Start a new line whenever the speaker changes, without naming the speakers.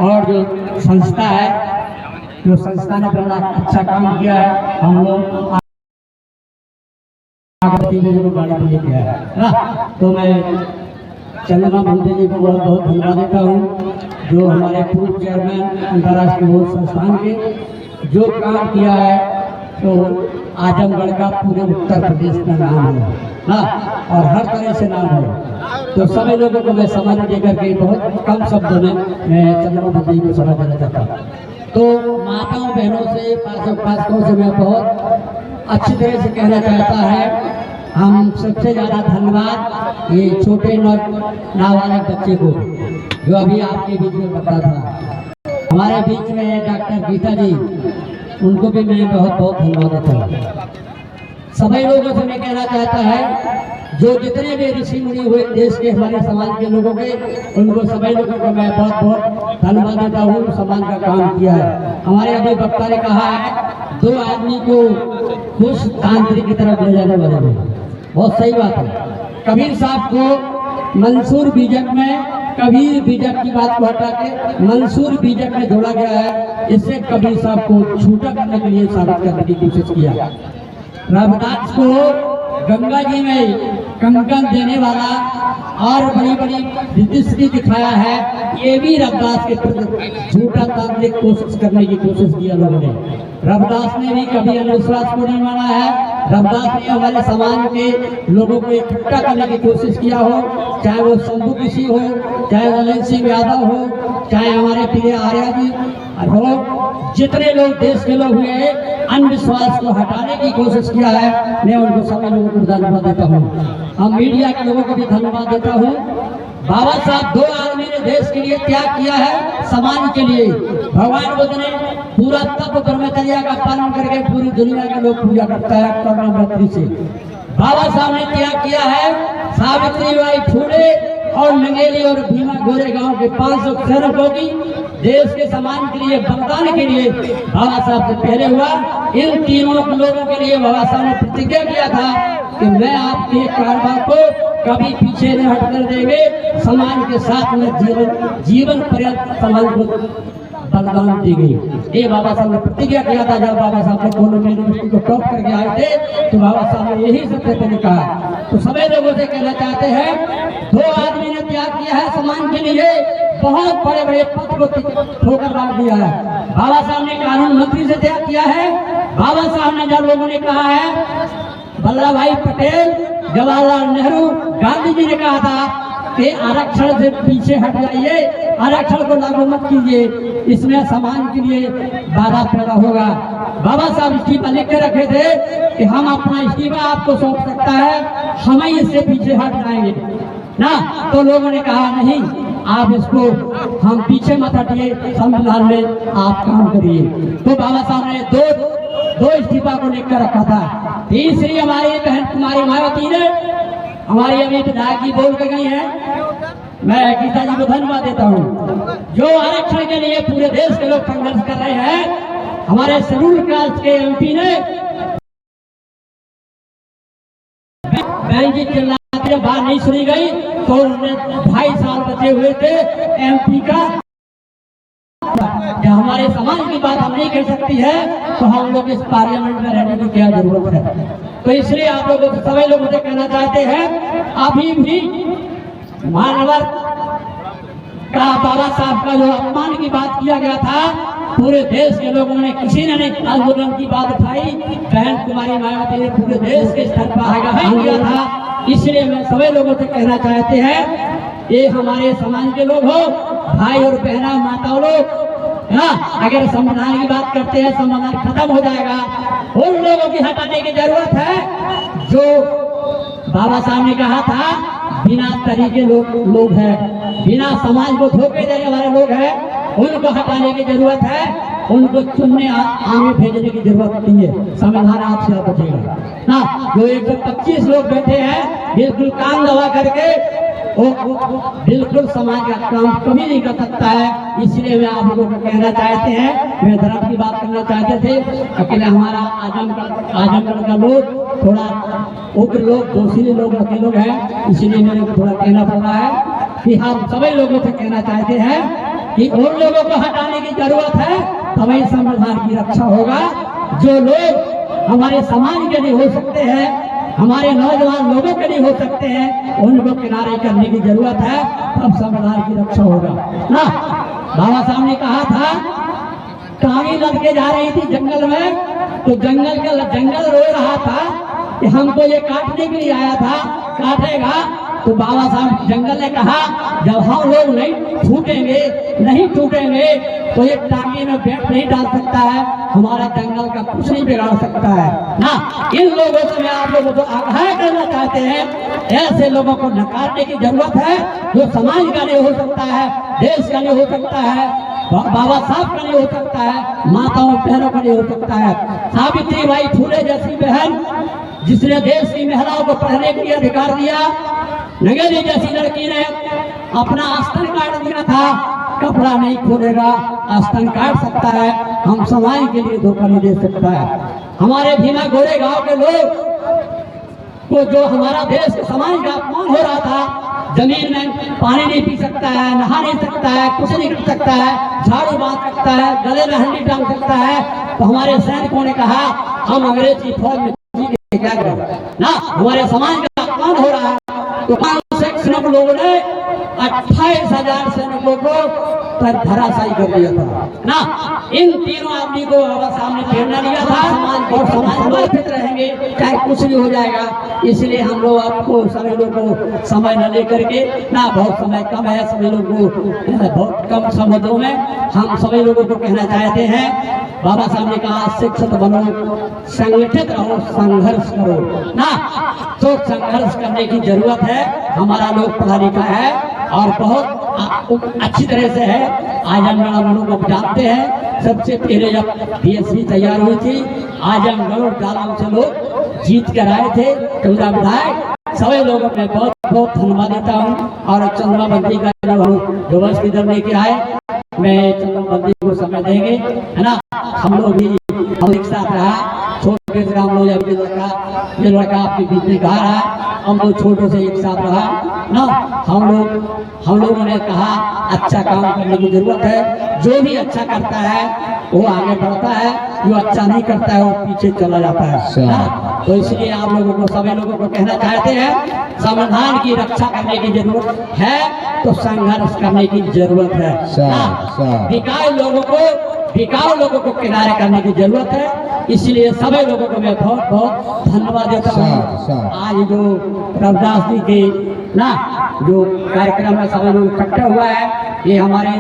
और जो संस्था है, जो संस्था ने बड़ा अच्छा काम किया है, हम लोग गाड़ी लेके आया ना। तो मैं चंद्रमा भंते जी को बहुत बहुत धन्यवाद देता हूँ, जो हमारे पूर्व चेयरमैन अंतर्राष्ट्रीय योग संस्थान के जो काम किया है, तो आजमगढ़ का पूरे उत्तर प्रदेश का नाम है ना, और हर तरह से नाम है। तो सभी लोगों को मैं समझ देकर के बहुत कम शब्दों में मैं चंद्रमा भंते जी को समझ देना चाहता हूँ। तो माताओं बहनों से, पार्षदों से मैं बहुत अच्छी तरह से कहना चाहता है, हम सबसे ज़्यादा धन्यवाद ये छोटे नाबालिग बच्चे को जो अभी आपके बीच में पढ़ता था, हमारे बीच में डॉक्टर गीता जी, उनको भी मैं बहुत बहुत धन्यवाद देता हूँ। सभी लोगों से मैं कहना चाहता है, जो जितने भी ऋषि मुनि हुए देश के, हमारे समाज के लोगों के, उनको सभी लोगों को मैं बहुत बहुत धन्यवाद देता हूँ। समाज का काम किया है। हमारे अभी वक्ता ने कहा है, दो आदमी को खुश तांत्रिक की तरफ ले जाने वाले हैं, बहुत सही बात है। कबीर साहब को मंसूर बीजक में, कबीर बीजक की बात को हटा के मंसूर बीजक में जोड़ा गया है। इससे कबीर साहब को छूटा करने के लिए साबित करने की कोशिश किया। रविदास को गंगा जी में कंकन देने वाला और बड़ी बड़ी दृष्टि दिखाया है, ये भी रविदास के प्रति झूठा तांत्रिक कोशिश करने की कोशिश किया लोगों ने। रविदास ने भी कभी अंधविश्वास को नहीं माना है। रविदास ने हमारे समाज के लोगों को इकट्ठा करने की कोशिश किया हो, चाहे वो शंभू ऋषि हो, चाहे ललन सिंह यादव हो, चाहे हमारे प्रिय आर्या जी हो, जितने लोग देश के लोग हुए, अंधविश्वास को हटाने की कोशिश किया है। मैं उनको सभी लोगों को धन्यवाद देता हूँ। हम मीडिया के लोगों को भी धन्यवाद देता हूँ। बाबा साहब दो आदमी ने देश के लिए त्याग किया है, समाज के लिए। भगवान बुद्ध ने पूरा तप ब्रह्मचर्य का पालन करके पूरी दुनिया के लोग पूजा करता है कर्मवृत्ति से। बाबा साहब ने त्याग किया है, सावित्रीबाई फुले और नंगेली और भीमा गोरेगांव के 500 सैनिकों की देश के समाज के लिए बलिदान के लिए बाबा साहब से पहले हुआ। इन तीनों लोगों के लिए बाबा साहब ने प्रतिज्ञा किया था कि मैं आपके कारभार को कभी पीछे नहीं हटकर देंगे, समाज के साथ में जीवन पर्यंत समाज को बलिदान दी गई। ये बाबा साहब ने प्रतिज्ञा किया था। जब बाबा साहब ने कोलोनी यूनिवर्सिटी को टॉप करके आए थे, तो बाबा साहब ने यही सत्य पे कहा। तो सभी लोगों से कहना चाहते हैं, दो आदमी ने त्याग किया है समाज के लिए, बहुत बड़े बड़े पद को ठोकर मार दिया है। बाबा साहब ने कानून मंत्री से त्याग किया है। बाबा साहब ने जब लोगों ने कहा है, वल्लभ भाई पटेल, जवाहरलाल नेहरू, गांधी जी ने कहा था कि आरक्षण से पीछे हट जाइए, आरक्षण को लागू मत कीजिए, इसमें समाज के लिए बाधा पैदा होगा। बाबा साहब इस्तीफा लिख के रखे थे कि हम अपना इस्तीफा आपको सौंप सकता है, हम ही इससे पीछे हट जाएंगे ना। तो लोगों ने कहा नहीं, आप इसको हम पीछे मत हटिए, संविधान में आप काम करिए। तो बाबा साहब ने दो इस्तीफा को लिख कर रखा था। तीसरी हमारी बहन कुमारी मायावती ने, हमारी अभी विधायक जी बोल के गई है, मैं गीता जी को धन्यवाद देता हूँ, जो आरक्षण के लिए पूरे देश के लोग संघर्ष कर रहे हैं। हमारे शेड्यूल कास्ट के एमपी ने बहन जी चिल्लाते बात नहीं सुनी गई, तो उन्होंने 2.5 साल बचे हुए थे एमपी का। जब हमारे समाज की बात हम नहीं कर सकती है, तो हम लोग इस पार्लियामेंट में रहने की क्या जरूरत है। तो इसलिए आप लोगों से, सभी लोगों से कहना चाहते हैं, अभी भी मानवर का बाबा साहब का जो अपमान की बात किया गया था, पूरे देश के लोगों ने, किसी ने नहीं आंदोलन की बात उठाई। बहन कुमारी मायावती ने पूरे देश के स्तर पर आगाह किया था। इसलिए मैं सभी लोगों से कहना चाहते हैं, ये हमारे समाज के लोग हो, भाई और बहना, माताओं लोग, अगर संविधान की बात करते हैं, संविधान खत्म हो जाएगा। उन लोगों की हटाने की जरूरत है जो बाबा साहब ने कहा था, बिना तरीके लोग हैं, बिना समाज को धोखे देने वाले लोग हैं, उनको हटाने की जरूरत है। उनको चुनने आगे भेजने की जरूरत नहीं है। संविधान आपसे बचेगा ना। जो 125 लोग बैठे हैं, बिल्कुल कान दबा करके, वो बिल्कुल समाज का काम कभी नहीं कर सकता है। इसलिए मैं आप लोगों को कहना चाहते हैं, मैं धर्म की बात करना चाहते थे, अकेले हमारा आजमगढ़ का लोग थोड़ा उग्र लोग, दोषी लोग, रखे लोग हैं, इसलिए मेरे को थोड़ा कहना पड़ रहा है कि हम सभी लोगों से कहना चाहते हैं कि उन लोगों को हटाने की जरूरत है, तभी संविधान की रक्षा होगा। जो लोग हमारे समाज के लिए हो सकते हैं, हमारे नौजवान लोगों के लिए हो सकते हैं, उनको किनारे करने की जरूरत है, तब संविधान की रक्षा होगा ना। बाबा साहब ने कहा था, कांगी लड़के जा रही थी जंगल में, तो जंगल रो रहा था कि हमको ये काटने के लिए आया था, काटेगा। तो बाबा साहब जंगल ने कहा, जब हम लोग नहीं टूटेंगे तो ये टांगे में बैठ नहीं डाल सकता है, हमारा जंगल का कुछ नहीं बिगाड़ सकता है ना। इन लोगों से मैं आप लोगों को आगाह करना चाहते हैं, ऐसे लोगों को नकारने की जरूरत है, जो समाज का लिए हो सकता है, देश का लिए हो सकता है, बाबा साहब का लिए हो सकता है, माताओं बहनों का लिए हो सकता है। सावित्रीबाई फुले जैसी बहन, जिसने देश की महिलाओं को पढ़ने के लिए अधिकार दिया, नगेली जैसी लड़की ने अपना आस्था काट दिया था, कपड़ा नहीं खोलेगा, आस्था काट सकता है, हम समाज के लिए धोखा नहीं दे सकता है। हमारे भीमा गोरे गांव के लोग को जो हमारा देश समाज का अपमान हो रहा था, जमीन में पानी नहीं पी सकता है, नहा नहीं सकता है, कुछ नहीं कर सकता है, झाड़ू बांध सकता है, गले में हंडी टांग सकता है, तो हमारे सैनिकों ने कहा, हम अंग्रेज की फौज में क्या करें ना। हमारे समाज का अपमान हो रहा है, तो 500 लोगों ने 28,000 सैनिकों को धराशायी कर दिया था ना। इन तीनों आदमी को बाबा साहब ने प्रेरणा दिया था, समाज समर्पित रहेंगे, चाहे कुछ भी हो जाएगा। इसलिए हम लोग आपको सभी लोगों को समय न लेकर के ना, बहुत समय कम है, सभी लोगों को बहुत कम शब्दों में हम सभी लोगों को कहना चाहते हैं, बाबा साहब ने कहा, शिक्षित बनो, संगठित रहो, संघर्ष करो ना। तो संघर्ष करने की जरूरत है। हमारा लोग पढ़ा लिखा है और बहुत अच्छी तरह से है। आजमगढ़ हम लोग जानते हैं, सबसे पहले जब बीएससी तैयार हुई थी, आजमगढ़ और जालौन से लोग जीत कर आए थे 14 विधायक। सभी लोगों में बहुत बहुत धन्यवाद देता हूँ। और चंद्रमाबंदी का जो वर्ष इधर लेके आए, मैं चंद्रमाबंदी को समय देंगे, है ना। हम लोग भी हम एक साथ रहा, छोटे से हम लोग, ये लड़का आपके बीच में गा रहा है, हम लोग छोटों से एक साथ रहा ना। हम लोगों ने कहा, अच्छा काम करने की जरूरत है, जो भी अच्छा करता है वो आगे बढ़ता है, जो अच्छा नहीं करता है वो पीछे चला जाता है ना। तो इसलिए आप लोगों को, सभी लोगों को कहना चाहते हैं, संविधान की रक्षा करने की जरूरत है, तो संघर्ष करने की जरूरत है। बिकाऊ लोगों को किनारे करने की जरूरत है। इसलिए सभी लोगों को मैं बहुत बहुत धन्यवाद देता हूँ। आज जो रविदास जी के ना जो कार्यक्रम में सभी लोग इकट्ठा हुआ है, ये हमारे